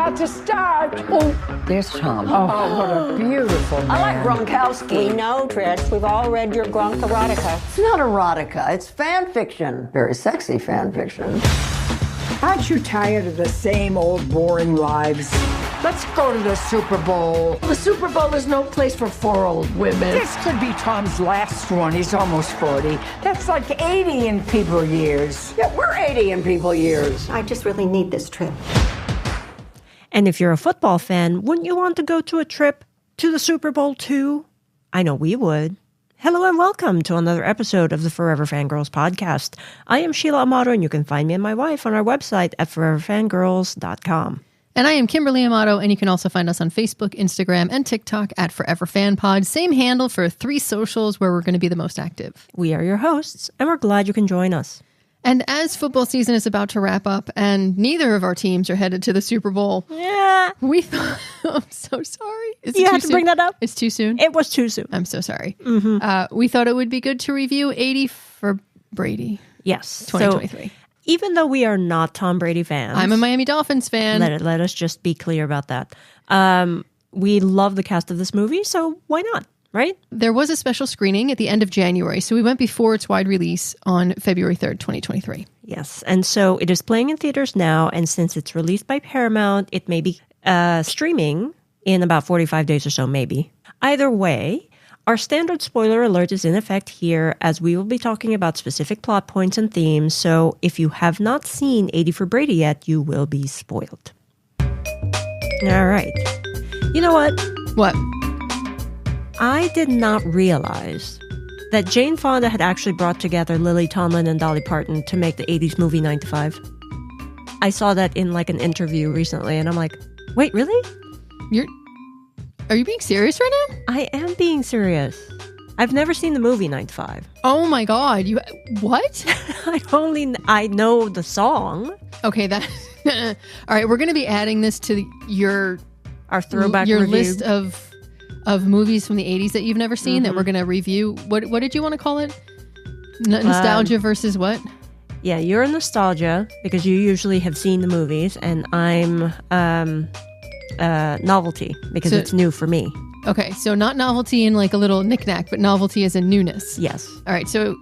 about to start. Oh, there's Tom. Oh, what a beautiful man. I like Gronkowski. We know, Trish. We've all read your Gronk erotica. It's not erotica. It's fan fiction. Very sexy fan fiction. Aren't you tired of the same old boring lives? Let's go to the Super Bowl. The Super Bowl is no place for 4 old women. This could be Tom's last one. He's almost 40. That's like 80 in people years. Yeah, we're 80 in people years. I just really need this trip. And if you're a football fan, wouldn't you want to go to a trip to the Super Bowl too? I know we would. Hello and welcome to another episode of the Forever Fangirls podcast. I am Sheila Amato, and you can find me and my wife on our website at foreverfangirls.com. And I am Kimberly Amato, and you can also find us on Facebook, Instagram, and TikTok at ForeverFanPod. Same handle for 3 socials where we're going to be the most active. We are your hosts, and we're glad you can join us. And as football season is about to wrap up, and neither of our teams are headed to the Super Bowl, we thought, I'm so sorry. You have to bring that up? It's too soon? It was too soon. I'm so sorry. Mm-hmm. We thought it would be good to review 80 for Brady. Yes. 2023. So, even though we are not Tom Brady fans. I'm a Miami Dolphins fan. Let us just be clear about that. We love the cast of this movie, so why not? Right? There was a special screening at the end of January, so we went before its wide release on February 3rd, 2023. Yes, and so it is playing in theaters now, and since it's released by Paramount, it may be streaming in about 45 days or so, maybe. Either way, our standard spoiler alert is in effect here, as we will be talking about specific plot points and themes, so if you have not seen 80 for Brady yet, you will be spoiled. All right. You know what? What? I did not realize that Jane Fonda had actually brought together Lily Tomlin and Dolly Parton to make the 80s movie 9 to 5. I saw that in like an interview recently, and I'm like, wait, really? Are you being serious right now? I am being serious. I've never seen the movie 9 to 5. Oh my God. What? I know the song. Okay, that... All right, we're going to be adding this to our throwback your review. List of movies from the 80s that you've never seen that we're going to review. What did you want to call it? Nostalgia versus what? Yeah, you're a nostalgia because you usually have seen the movies, and I'm novelty because it's new for me. Okay, so not novelty in like a little knickknack, but novelty as in newness. Yes. All right, so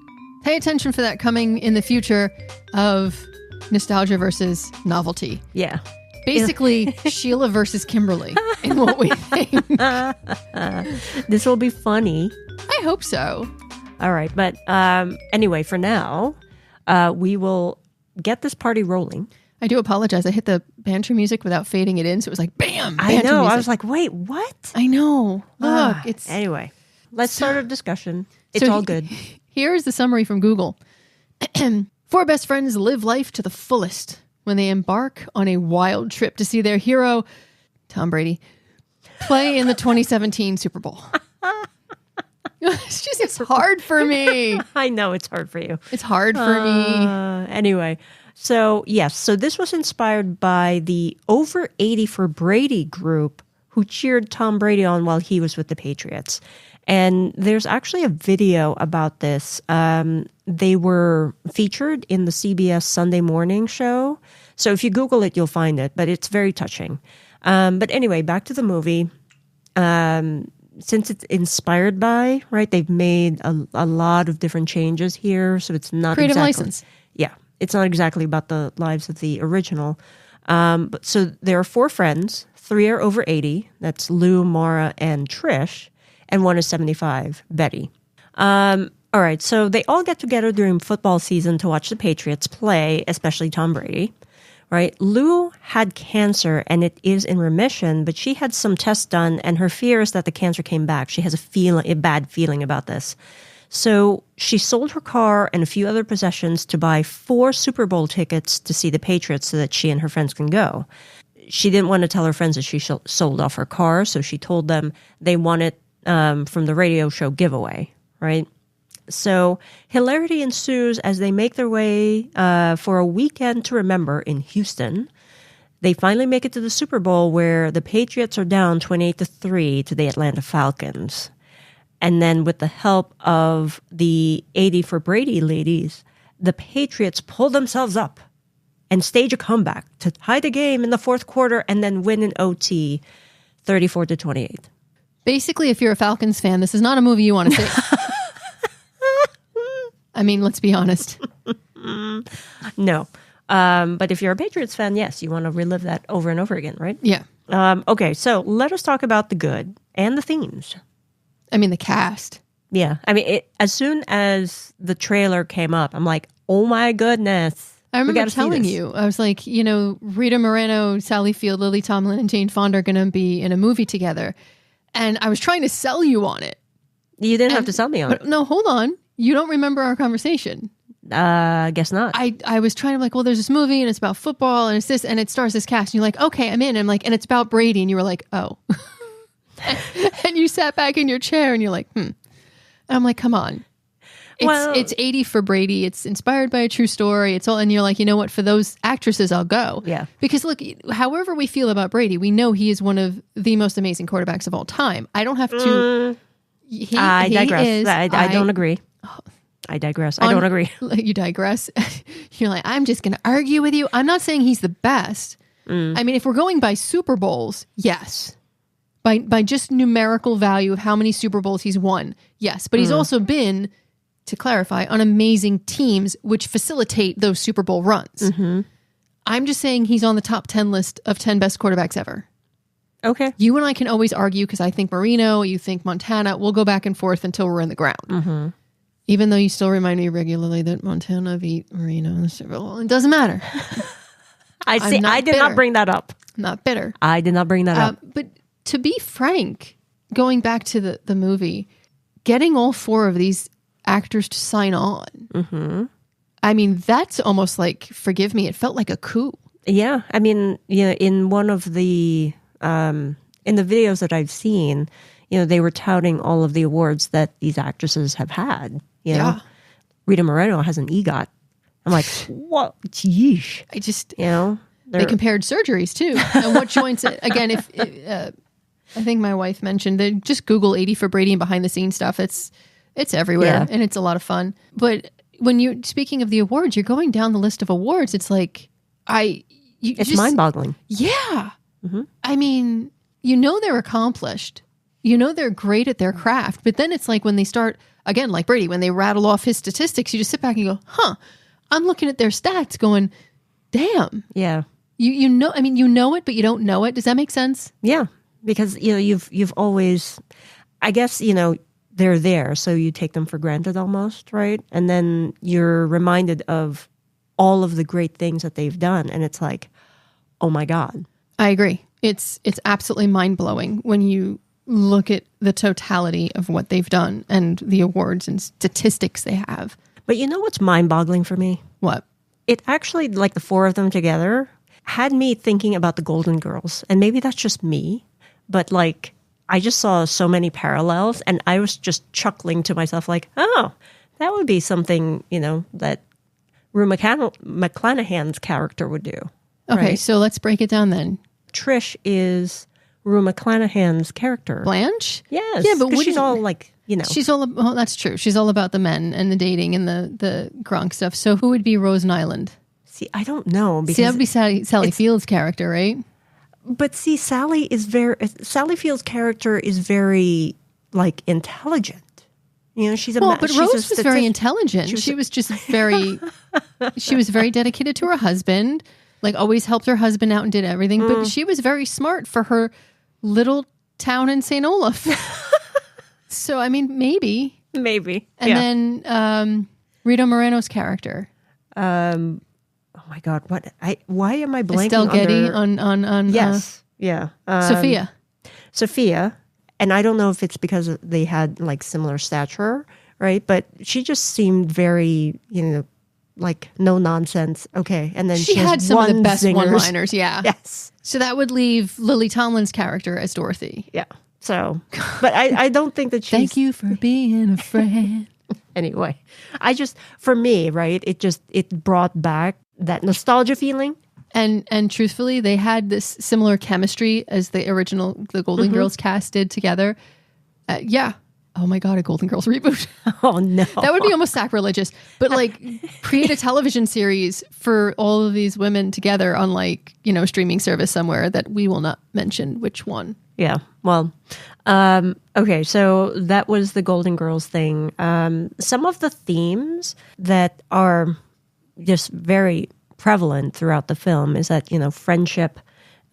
pay attention for that coming in the future of nostalgia versus novelty. Yeah. Basically, Sheila versus Kimberly in what we think. This will be funny. I hope so. All right. But anyway, for now, we will get this party rolling. I do apologize. I hit the banter music without fading it in. So it was like, bam, I know. music. I was like, wait, what? I know. Look, it's... Anyway, let's start a discussion. It's all good. Here's the summary from Google. 4 best friends live life to the fullest when they embark on a wild trip to see their hero, Tom Brady, play in the 2017 Super Bowl. It's hard for me. I know it's hard for you. It's hard for me. Anyway, so yes, so this was inspired by the Over 80 for Brady group who cheered Tom Brady on while he was with the Patriots. And there's actually a video about this. They were featured in the CBS Sunday morning show. So if you Google it, you'll find it. But it's very touching. But anyway, back to the movie. Since it's inspired by, right, they've made a lot of different changes here. So it's not creative exactly, license. Yeah, it's not exactly about the lives of the original. But so there are 4 friends. 3 are over 80. That's Lou, Mara, and Trish. And 1 is 75, Betty. All right, so they all get together during football season to watch the Patriots play, especially Tom Brady, right? Lou had cancer, and it is in remission, but she had some tests done, and her fear is that the cancer came back. She has a bad feeling about this. So she sold her car and a few other possessions to buy 4 Super Bowl tickets to see the Patriots so that she and her friends can go. She didn't want to tell her friends that she sold off her car, so she told them they wanted from the radio show giveaway, right? So hilarity ensues as they make their way for a weekend to remember in Houston. They finally make it to the Super Bowl where the Patriots are down 28-3 to the Atlanta Falcons. And then with the help of the 80 for Brady ladies, the Patriots pull themselves up and stage a comeback to tie the game in the fourth quarter and then win in OT 34-28. Basically, if you're a Falcons fan, this is not a movie you want to see. I mean, let's be honest. No. But if you're a Patriots fan, yes, you want to relive that over and over again, right? Yeah. Okay, so let us talk about the good and the themes. I mean, the cast. Yeah. I mean, as soon as the trailer came up, I'm like, oh my goodness. I remember telling you, I was like, Rita Moreno, Sally Field, Lily Tomlin, and Jane Fonda are going to be in a movie together. And I was trying to sell you on it. You didn't have to sell me on it. No, hold on. You don't remember our conversation. Guess not. I was trying to like, well, there's this movie and it's about football and it's this and it stars this cast. And you're like, okay, I'm in. And I'm like, and it's about Brady. And you were like, oh. And you sat back in your chair and you're like, And I'm like, come on. It's 80 for Brady. It's inspired by a true story. It's all, and you're like, you know what? For those actresses, I'll go. Yeah. Because look, however we feel about Brady, we know he is one of the most amazing quarterbacks of all time. I don't have to. I digress. I don't agree. I digress. I don't agree. You digress. You're like, I'm just going to argue with you. I'm not saying he's the best. I mean, if we're going by Super Bowls, yes. By just numerical value of how many Super Bowls he's won, yes. But he's also been, to clarify, on amazing teams which facilitate those Super Bowl runs. Mm-hmm. I'm just saying he's on the top 10 list of 10 best quarterbacks ever. Okay. You and I can always argue because I think Marino, you think Montana. We'll go back and forth until we're in the ground. Mm-hmm. Even though you still remind me regularly that Montana beat Marino in the Super Bowl. It doesn't matter. I did not bring that up. I'm not bitter. I did not bring that up. But to be frank, going back to the movie, getting all four of these actors to sign on, I mean, that's almost like, forgive me, it felt like a coup. Yeah. I mean, in one of the, in the videos that I've seen, they were touting all of the awards that these actresses have had. You know? Rita Moreno has an EGOT. I'm like, what? Yeesh. I just, they compared surgeries too. And what joints, again, if I think my wife mentioned that, just Google 80 for Brady and behind the scenes stuff. It's everywhere and it's a lot of fun. But when you're speaking of the awards, you're going down the list of awards. It's like, it's mind boggling. Yeah. Mm-hmm. I mean, they're accomplished. They're great at their craft. But then it's like when they start, again, like Brady, when they rattle off his statistics, you just sit back and go, I'm looking at their stats going, damn. Yeah. You know it, but you don't know it. Does that make sense? Yeah. Because, you've always, I guess, they're there. So you take them for granted almost, right? And then you're reminded of all of the great things that they've done. And it's like, oh my God. I agree. It's absolutely mind-blowing when you look at the totality of what they've done and the awards and statistics they have. But you know what's mind-boggling for me? What? It actually, like the four of them together, had me thinking about the Golden Girls. And maybe that's just me, but like I just saw so many parallels and I was just chuckling to myself like, oh, that would be something, that Rue McClanahan's character would do. Okay, right? So let's break it down then. Trish is Rue McClanahan's character. Blanche? Yes. Yeah, but she's all like, She's all, that's true. She's all about the men and the dating and the Gronk stuff. So who would be Rose Nyland? See, I don't know. Because that would be Sally Field's character, right? But see, Sally Field's character is very, like, intelligent. She's a but Rose was very intelligent. She was just very, she was very dedicated to her husband, like always helped her husband out and did everything. But she was very smart for her little town in St. Olaf. So, I mean, maybe. And then Rita Moreno's character. Oh my God! Why am I blanking? Estelle Getty on yes, yeah. Sophia, and I don't know if it's because they had like similar stature, right? But she just seemed very, like no nonsense. Okay, and then she had some of the best zingers. one-liners. Yeah. Yes. So that would leave Lily Tomlin's character as Dorothy. Yeah. So, but I don't think that she's... Thank you for being a friend. Anyway, for me, right, it brought back that nostalgia feeling. And truthfully, they had this similar chemistry as the Golden Girls cast did together. Yeah. oh my God, a Golden Girls reboot. Oh no. That would be almost sacrilegious. But like create a television series for all of these women together on like, a streaming service somewhere that we will not mention which one. Yeah. Well, okay. So that was the Golden Girls thing. Some of the themes that are just very prevalent throughout the film is that, friendship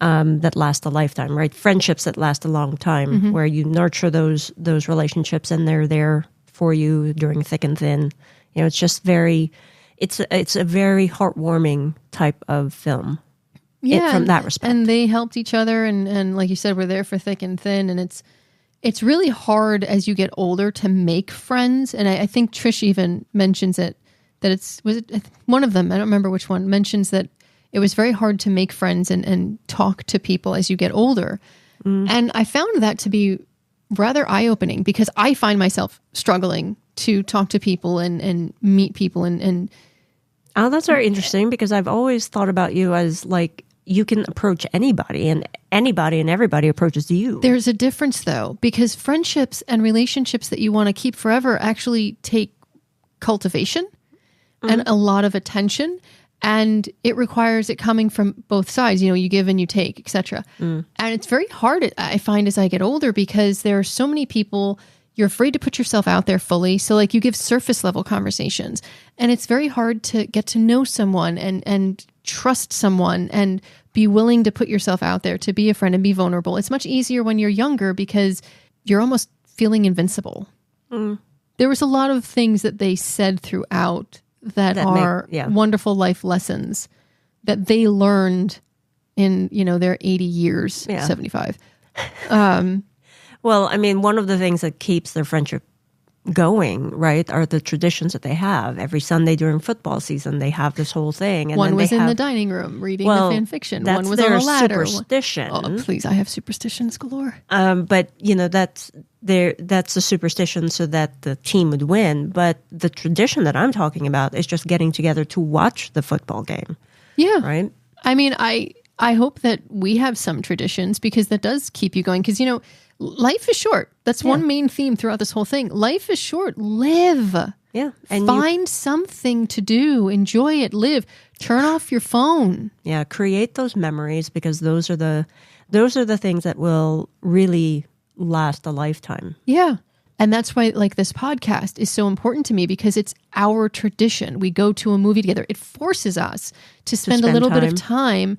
that lasts a lifetime, right? Friendships that last a long time, where you nurture those relationships and they're there for you during thick and thin. It's just it's a very heartwarming type of film. Yeah, from that respect. And they helped each other, and like you said, we're there for thick and thin, and it's really hard as you get older to make friends. And I think Trish even mentions it, that was it one of them, I don't remember which one, mentions that it was very hard to make friends and talk to people as you get older. And I found that to be rather eye-opening because I find myself struggling to talk to people and meet people and Oh, that's very interesting because I've always thought about you as like you can approach anybody and everybody approaches you. There's a difference though, because friendships and relationships that you want to keep forever actually take cultivation and a lot of attention, and it requires it coming from both sides. You give and you take, etc. And it's very hard, I find, as I get older, because there are so many people. You're afraid to put yourself out there fully. So like you give surface level conversations, and it's very hard to get to know someone and trust someone and be willing to put yourself out there, to be a friend and be vulnerable. It's much easier when you're younger because you're almost feeling invincible. There was a lot of things that they said throughout that are wonderful life lessons that they learned in, their 80 years, 75. Well, I mean, one of the things that keeps their friendship going, right, are the traditions that they have. Every Sunday during football season, they have this whole thing. And one was in the dining room reading the fan fiction. One was on a ladder. Superstition. Oh, please, I have superstitions galore. But that's a superstition so that the team would win. But the tradition that I'm talking about is just getting together to watch the football game. Yeah, right. I mean, I hope that we have some traditions because that does keep you going. Because life is short. That's one main theme throughout this whole thing. Life is short. Live. Yeah. And find something to do. Enjoy it. Live. Turn off your phone. Yeah. Create those memories because those are the things that will really last a lifetime. Yeah. And that's why like this podcast is so important to me because it's our tradition. We go to a movie together. It forces us to spend a little bit of time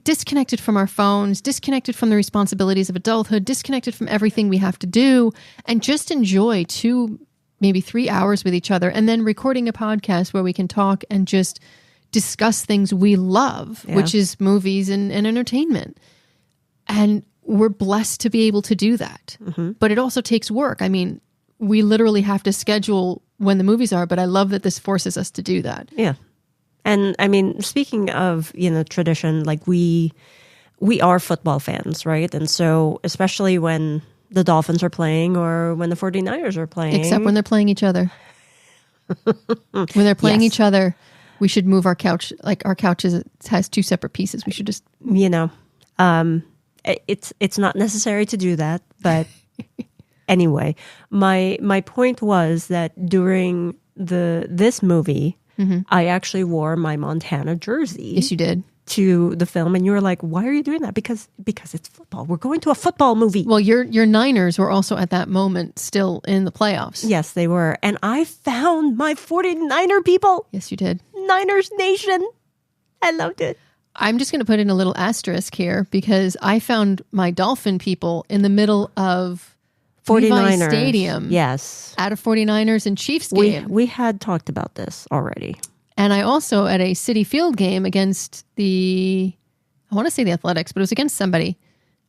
disconnected from our phones, disconnected from the responsibilities of adulthood, disconnected from everything we have to do, and just enjoy 2, maybe 3 hours with each other, and then recording a podcast where we can talk and just discuss things we love, which is movies and entertainment. And we're blessed to be able to do that. But it also takes work. I mean, we literally have to schedule when the movies are, but I love that this forces us to do that. Yeah. And I mean, speaking of, tradition, like we are football fans, right? And so especially when the Dolphins are playing or when the 49ers are playing. Except when they're playing each other. When they're playing each other, we should move our couch. Like our couch has 2 separate pieces. We should just... It's not necessary to do that. But anyway, my point was that during this movie... I actually wore my Montana jersey. Yes, you did. To the film, and you were like, "Why are you doing that?" Because it's football. We're going to a football movie. Well, your Niners were also at that moment still in the playoffs. Yes, they were, and I found my 49er people. Yes, you did. Niners Nation. I loved it. I'm just going to put in a little asterisk here because I found my Dolphin people in the middle of 49ers Stadium. Yes. At a 49ers and Chiefs game. We had talked about this already. And I also at a City Field game against I want to say the Athletics, but it was against somebody.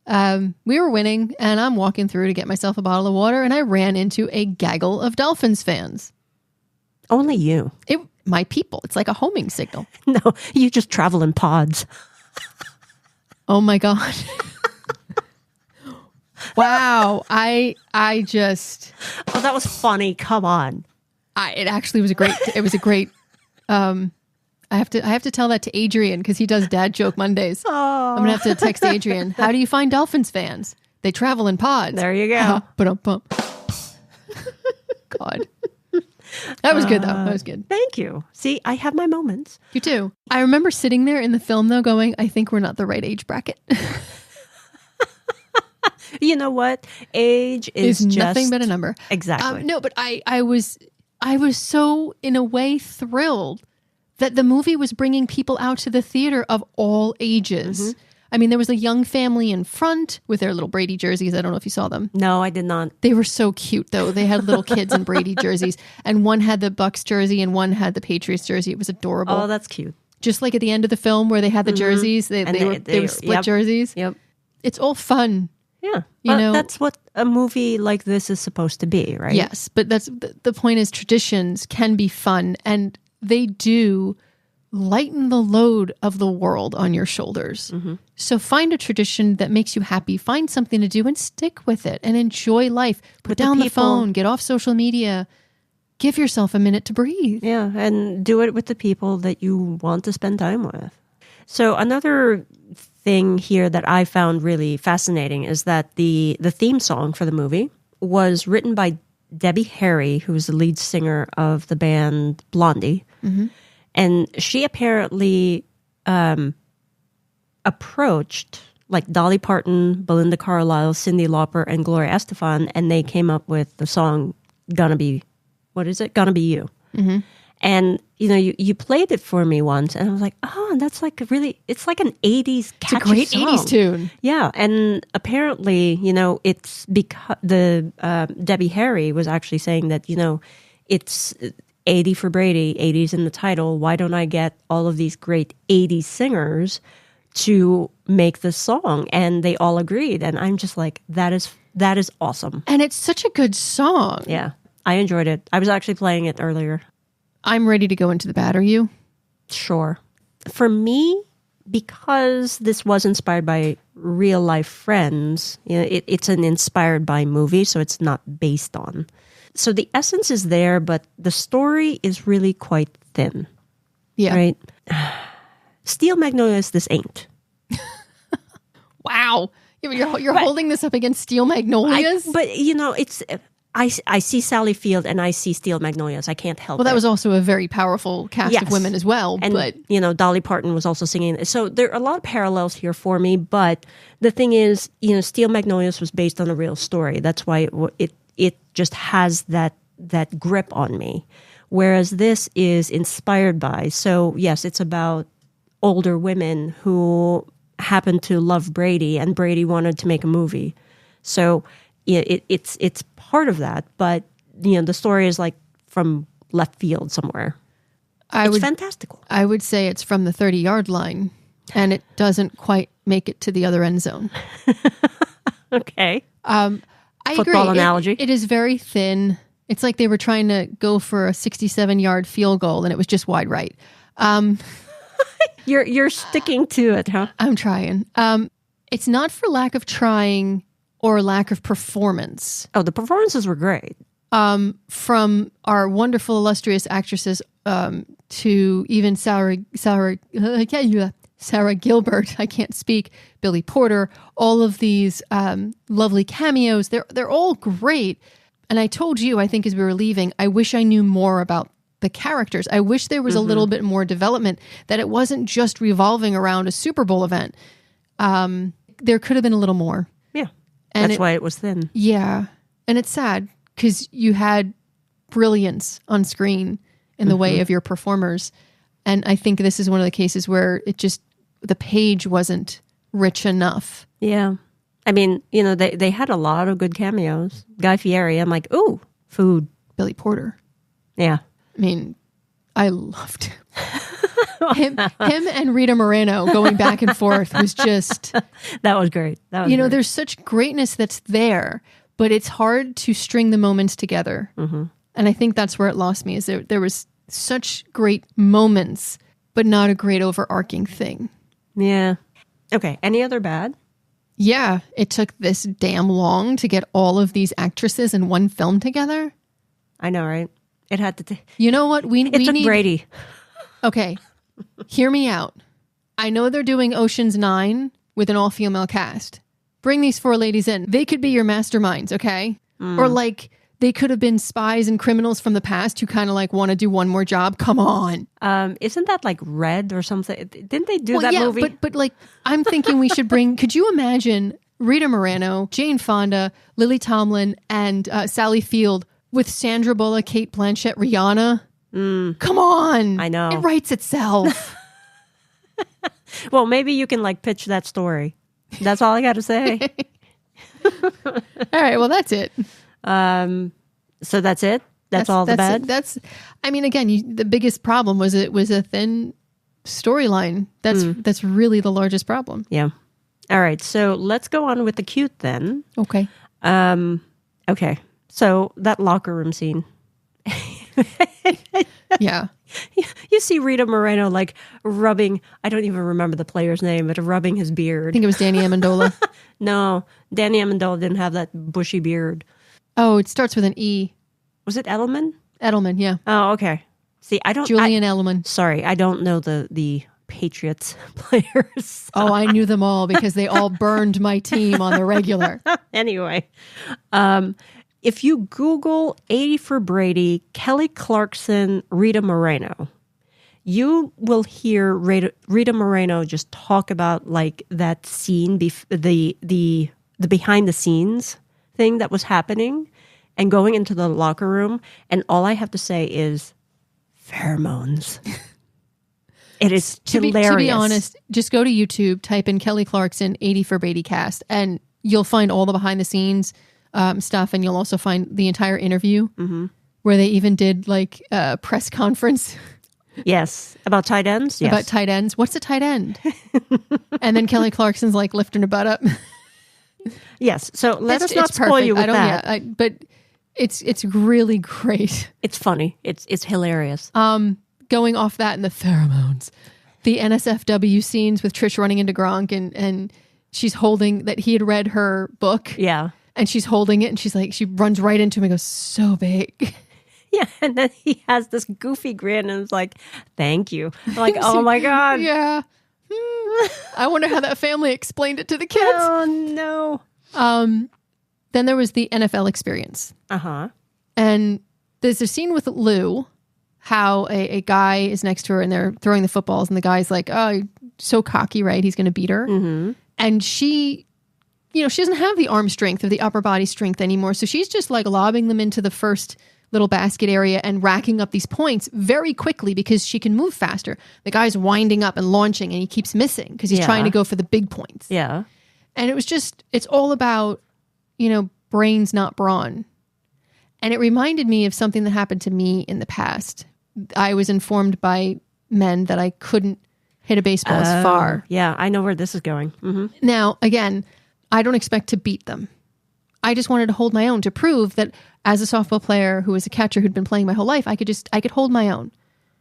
We were winning and I'm walking through to get myself a bottle of water and I ran into a gaggle of Dolphins fans. Only you. My people. It's like a homing signal. No, you just travel in pods. Oh my God. Wow. I just... Oh, that was funny. Come on. It actually was a great... I have to tell that to Adrian because he does Dad Joke Mondays. Oh. I'm going to have to text Adrian. How do you find Dolphins fans? They travel in pods. There you go. But God. That was good, though. That was good. Thank you. See, I have my moments. You too. I remember sitting there in the film, though, going, I think we're not the right age bracket. You know what? Age is just nothing but a number. Exactly. No, but I was so, in a way, thrilled that the movie was bringing people out to the theater of all ages. Mm-hmm. I mean, there was a young family in front with their little Brady jerseys. I don't know if you saw them. No, I did not. They were so cute, though. They had little kids in Brady jerseys, and one had the Bucks jersey and one had the Patriots jersey. It was adorable. Oh, that's cute. Just like at the end of the film where they had the jerseys, they were split jerseys. Yep. It's all fun. Yeah. You know, that's what a movie like this is supposed to be, right? Yes, but that's the point is traditions can be fun, and they do lighten the load of the world on your shoulders. Mm-hmm. So find a tradition that makes you happy. Find something to do and stick with it and enjoy life. Put down the phone, get off social media. Give yourself a minute to breathe. Yeah, and do it with the people that you want to spend time with. So another thing here that I found really fascinating is that the theme song for the movie was written by Debbie Harry, who's the lead singer of the band Blondie. Mm-hmm. And she apparently approached like Dolly Parton, Belinda Carlisle, Cyndi Lauper, and Gloria Estefan, and they came up with the song Gonna Be, what is it? Gonna Be You. Mm-hmm. And, you played it for me once, and I was like, oh, that's like it's like an 80s catchy It's a great song. 80s tune. Yeah, and apparently, it's because Debbie Harry was actually saying that, it's 80 for Brady, 80s in the title. Why don't I get all of these great 80s singers to make this song? And they all agreed, and I'm just like, that is awesome. And it's such a good song. Yeah, I enjoyed it. I was actually playing it earlier. I'm ready to go into the bat. Are you? Sure. For me, because this was inspired by real life friends, it's an inspired by movie, so it's not based on. So the essence is there, but the story is really quite thin. Yeah. Right? Steel Magnolias, this ain't. Wow. You're holding this up against Steel Magnolias? It's... I see Sally Field and I see Steel Magnolias. I can't help it. Well, that was also a very powerful cast of women as well. And, but Dolly Parton was also singing. So there are a lot of parallels here for me. But the thing is, Steel Magnolias was based on a real story. That's why it just has that grip on me. Whereas this is inspired by. So, yes, it's about older women who happened to love Brady, and Brady wanted to make a movie. So it's part of that, but the story is like from left field somewhere. It's fantastical. I would say it's from the 30-yard line, and it doesn't quite make it to the other end zone. Okay. I Football agree. analogy. It is very thin. It's like they were trying to go for a 67-yard field goal, and it was just wide right. You're sticking to it, huh? I'm trying. It's not for lack of trying or lack of performance. Oh, the performances were great. From our wonderful, illustrious actresses to even Sarah Gilbert, I can't speak, Billy Porter, all of these lovely cameos. They're all great. And I told you, I think as we were leaving, I wish I knew more about the characters. I wish there was a little bit more development, that it wasn't just revolving around a Super Bowl event. There could have been a little more. Yeah. And That's why it was thin. Yeah. And it's sad because you had brilliance on screen in the way of your performers. And I think this is one of the cases where the page wasn't rich enough. Yeah. I mean, they had a lot of good cameos. Guy Fieri, I'm like, ooh, food. Billy Porter. Yeah. I mean, I loved him. Him and Rita Moreno going back and forth was just... That was great. Great. There's such greatness that's there, but it's hard to string the moments together. Mm-hmm. And I think that's where it lost me, is there was such great moments, but not a great overarching thing. Yeah. Okay. Any other bad? Yeah. It took this damn long to get all of these actresses in one film together. I know, right? It had to... You know what? We need Brady. Okay. Hear me out. I know they're doing Ocean's 9 with an all-female cast. Bring these 4 ladies in. They could be your masterminds, okay? Or like They could have been spies and criminals from the past who kind of like want to do one more job. Come on. Isn't that like Red or something? Didn't they do that movie? But like, I'm thinking we should bring, could you imagine Rita Moreno, Jane Fonda, Lily Tomlin, and Sally Field with Sandra Bullock, Kate Blanchett, Rihanna? Come on. I know. It writes itself. Well, maybe you can like pitch that story. That's all I got to say. All right. Well, that's it. So that's it? That's all the bad? I mean, again, the biggest problem was it was a thin storyline. That's really the largest problem. Yeah. All right. So let's go on with the cute then. Okay. Okay. So that locker room scene. Yeah. You see Rita Moreno like rubbing, I don't even remember the player's name, but rubbing his beard. I think it was Danny Amendola. No, Danny Amendola didn't have that bushy beard. Oh, it starts with an E. Was it Edelman? Edelman, yeah. Oh, okay. See, Julian Edelman. Sorry, I don't know the Patriots players. Oh, I knew them all because they all burned my team on the regular. Anyway, if you Google 80 for Brady, Kelly Clarkson, Rita Moreno, you will hear Rita Moreno just talk about like that scene, the behind the scenes thing that was happening and going into the locker room. And all I have to say is pheromones. It is hilarious. To be honest, just go to YouTube, type in Kelly Clarkson 80 for Brady cast, and you'll find all the behind the scenes stuff, and you'll also find the entire interview where they even did like a press conference. Yes, about tight ends. Yes. About tight ends. What's a tight end? And then Kelly Clarkson's like lifting her butt up. Yes. So let us not spoil you with that. Yeah, but it's really great. It's funny. It's hilarious. Going off that and the pheromones, the NSFW scenes with Trish running into Gronk and she's holding that he had read her book. Yeah. And she's holding it and she's like, she runs right into him and goes, so big. Yeah. And then he has this goofy grin and is like, thank you. I'm like, oh my God. Yeah. I wonder how that family explained it to the kids. Oh no. Then there was the NFL experience. Uh-huh. And there's a scene with Lou, how a guy is next to her and they're throwing the footballs and the guy's like, oh, so cocky, right? He's going to beat her. Mm-hmm. And she doesn't have the arm strength or the upper body strength anymore. So she's just like lobbing them into the first little basket area and racking up these points very quickly because she can move faster. The guy's winding up and launching and he keeps missing because he's trying to go for the big points. Yeah. And it was just, it's all about, brains, not brawn. And it reminded me of something that happened to me in the past. I was informed by men that I couldn't hit a baseball as far. Yeah, I know where this is going. Mm-hmm. Now, again, I don't expect to beat them. I just wanted to hold my own to prove that as a softball player who was a catcher who'd been playing my whole life, I could hold my own.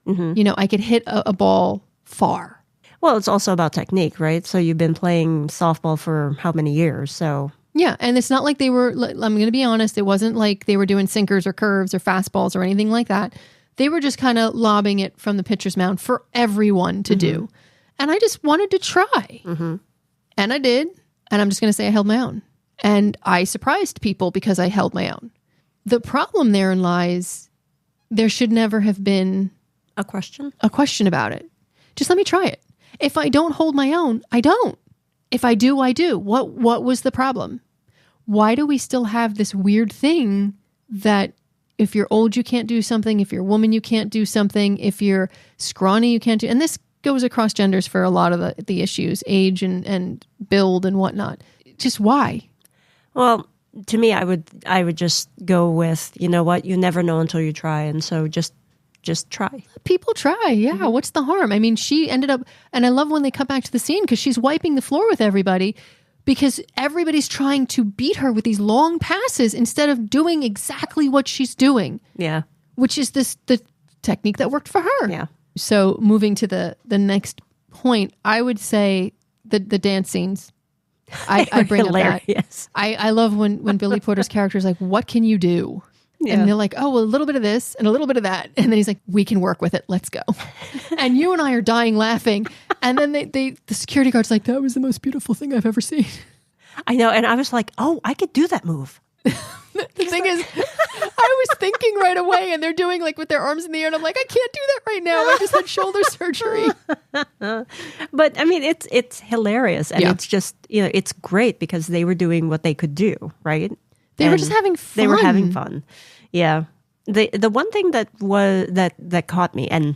Mm-hmm. I could hit a ball far. Well, it's also about technique, right? So you've been playing softball for how many years? So yeah, and it's not like they were, I'm going to be honest, it wasn't like they were doing sinkers or curves or fastballs or anything like that. They were just kind of lobbing it from the pitcher's mound for everyone to do. And I just wanted to try. Mm-hmm. And I did. And I'm just going to say I held my own. And I surprised people because I held my own. The problem therein lies, there should never have been a question about it. Just let me try it. If I don't hold my own, I don't. If I do, I do. What was the problem? Why do we still have this weird thing that if you're old, you can't do something. If you're a woman, you can't do something. If you're scrawny, you can't do. And this goes across genders for a lot of the issues, age and build and whatnot. Just why? Well, to me, I would just go with, you know what? You never know until you try. And so just try. People try. Yeah. Mm-hmm. What's the harm? I mean, she ended up, and I love when they cut back to the scene because she's wiping the floor with everybody because everybody's trying to beat her with these long passes instead of doing exactly what she's doing. Yeah. Which is the technique that worked for her. Yeah. So moving to the next point, I would say the dance scenes. I bring hilarious. Up that. I love when Billy Porter's character is like, what can you do? Yeah. And they're like, oh, well, a little bit of this and a little bit of that. And then he's like, we can work with it. Let's go. And you and I are dying laughing. And then the security guard's like, that was the most beautiful thing I've ever seen. I know. And I was like, oh, I could do that move. The thing is, I was thinking right away, and they're doing like with their arms in the air, and I'm like, I can't do that right now. I just had shoulder surgery. But I mean, it's hilarious, and it's just it's great because they were doing what they could do, right? They were just having fun. They were having fun. Yeah. The one thing that caught me, and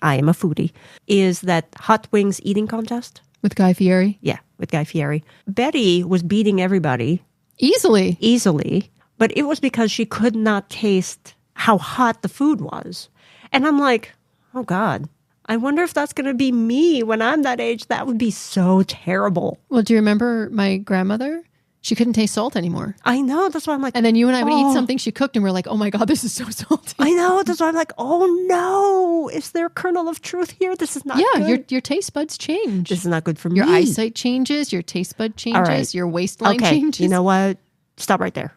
I am a foodie, is that hot wings eating contest with Guy Fieri. Yeah, with Guy Fieri. Betty was beating everybody easily, but it was because she could not taste how hot the food was. And I'm like, oh God, I wonder if that's going to be me when I'm that age. That would be so terrible. Well, do you remember my grandmother? She couldn't taste salt anymore. I know. That's why I'm like... And then you and I would eat something she cooked and we're like, oh my God, this is so salty. I know. That's why I'm like, oh no. Is there a kernel of truth here? This is not good. Yeah, your taste buds change. This is not good for me. Your eyesight changes. Your taste bud changes. Your waistline changes. You know what? Stop right there.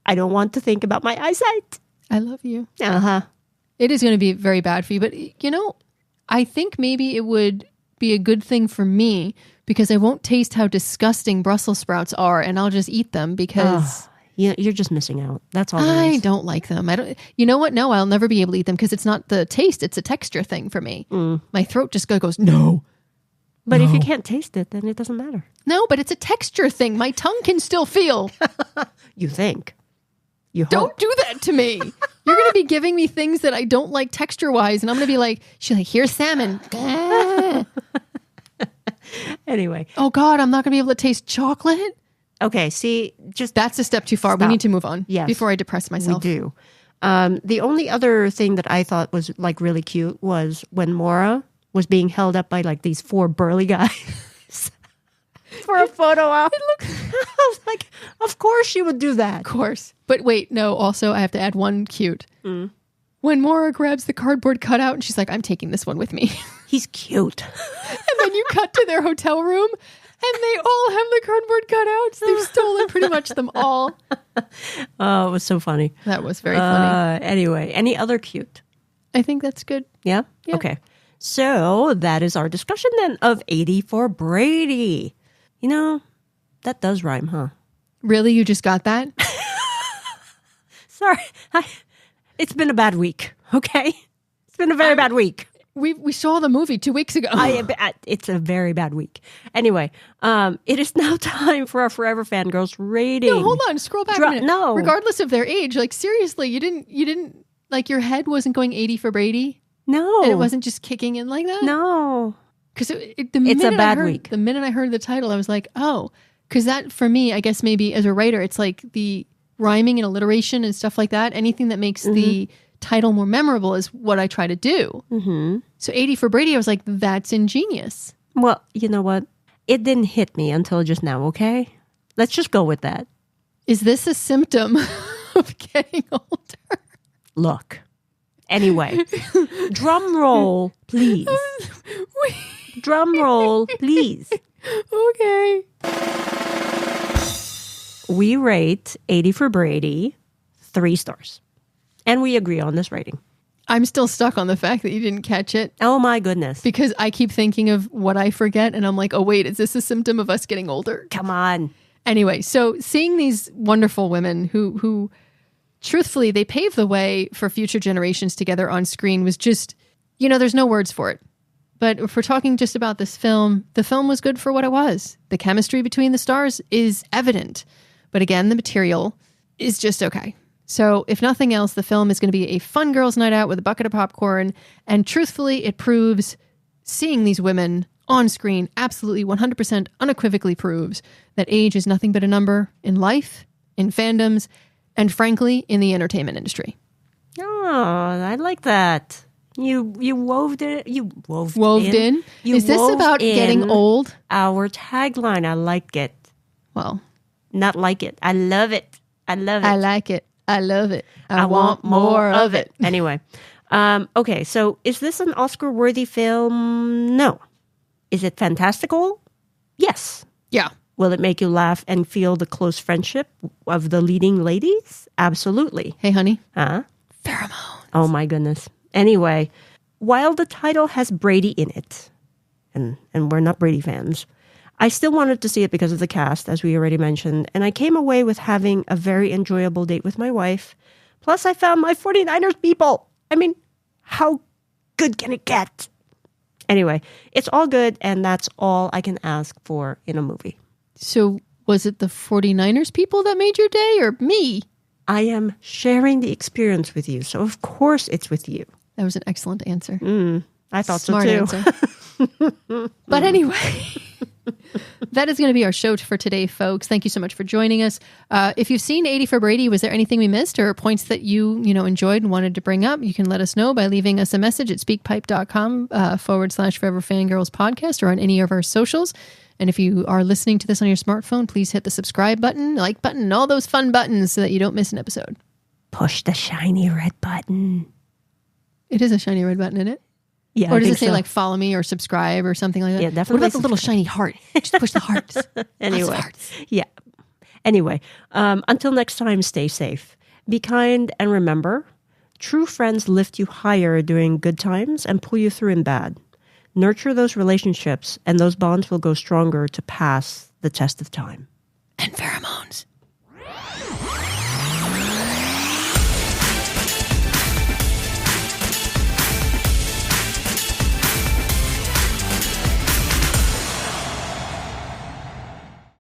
I don't want to think about my eyesight. I love you. Uh-huh. It is going to be very bad for you. But, I think maybe it would be a good thing for me because I won't taste how disgusting Brussels sprouts are, and I'll just eat them because you're just missing out. That's all. I don't like them. I don't. You know what? No, I'll never be able to eat them because it's not the taste; it's a texture thing for me. My throat just goes no. But if you can't taste it, then it doesn't matter. No, but it's a texture thing. My tongue can still feel. You think? You hope. Don't do that to me. You're going to be giving me things that I don't like texture-wise, and I'm going to be like, she's like, here's salmon. Anyway. Oh, God, I'm not going to be able to taste chocolate? Okay, see, just... That's a step too far. Stop. We need to move on before I depress myself. We do. The only other thing that I thought was like really cute was when Maura was being held up by like these 4 burly guys for a photo op. I was like, of course she would do that. Of course. But wait, no, also I have to add one cute. When Maura grabs the cardboard cutout and she's like, I'm taking this one with me. He's cute. And then you cut to their hotel room and they all have the cardboard cutouts. They've stolen pretty much them all. Oh, it was so funny. That was very funny. Anyway, any other cute? I think that's good. Yeah? Okay. So that is our discussion then of 80 for Brady. That does rhyme, huh? Really? You just got that? Sorry. It's been a bad week, okay? It's been a very bad week. We saw the movie 2 weeks ago. It's a very bad week. Anyway, it is now time for our Forever Fangirls rating. No, hold on. Scroll back a minute. No. Regardless of their age, like seriously, you didn't like your head wasn't going 80 for Brady? No. And it wasn't just kicking in like that? No. Because it's a bad week. The minute I heard the title, I was like, oh, because that for me, I guess maybe as a writer, it's like the rhyming and alliteration and stuff like that. Anything that makes the title more memorable is what I try to do. So 80 for Brady, I was like, that's ingenious. Well, you know what? It didn't hit me until just now, okay? Let's just go with that. Is this a symptom of getting older? Look. Anyway, drum roll, please. Drum roll, please. Okay. We rate 80 for Brady 3 stars. And we agree on this rating. I'm still stuck on the fact that you didn't catch it. Oh my goodness. Because I keep thinking of what I forget and I'm like, oh wait, is this a symptom of us getting older? Come on. Anyway, so seeing these wonderful women who truthfully, they paved the way for future generations together on screen was just, there's no words for it. But if we're talking just about this film, the film was good for what it was. The chemistry between the stars is evident. But again, the material is just okay. So if nothing else, the film is going to be a fun girls' night out with a bucket of popcorn. And truthfully, it proves seeing these women on screen absolutely 100% unequivocally proves that age is nothing but a number in life, in fandoms, and frankly, in the entertainment industry. Oh, I like that. You wove it. You wove in. Is this about getting old? Our tagline. I like it. Well, not like it. I love it. I love it. I like it. I love it. I want more of it. Anyway, okay. So, is this an Oscar-worthy film? No. Is it fantastical? Yes. Yeah. Will it make you laugh and feel the close friendship of the leading ladies? Absolutely. Hey, honey. Huh? Pheromones. Oh, my goodness. Anyway, while the title has Brady in it, and we're not Brady fans, I still wanted to see it because of the cast, as we already mentioned, and I came away with having a very enjoyable date with my wife. Plus, I found my 49ers people. I mean, how good can it get? Anyway, it's all good, and that's all I can ask for in a movie. So was it the 49ers people that made your day or me? I am sharing the experience with you, so of course it's with you. That was an excellent answer. I thought Smart so too. Answer. But anyway, that is going to be our show for today, folks. Thank you so much for joining us. If you've seen 80 for Brady, was there anything we missed or points that you enjoyed and wanted to bring up? You can let us know by leaving us a message at speakpipe.com /Forever Fangirls podcast or on any of our socials. And if you are listening to this on your smartphone, please hit the subscribe button, like button, all those fun buttons so that you don't miss an episode. Push the shiny red button. It is a shiny red button, isn't it? Yeah, or I does think it say so. like follow me or subscribe or something like that? Yeah, definitely. What about the little shiny heart? Just push the hearts. Anyway, Lots of hearts. yeah. Anyway, until next time, stay safe. Be kind and remember, true friends lift you higher during good times and pull you through in bad. Nurture those relationships and those bonds will go stronger to pass the test of time. And pheromones.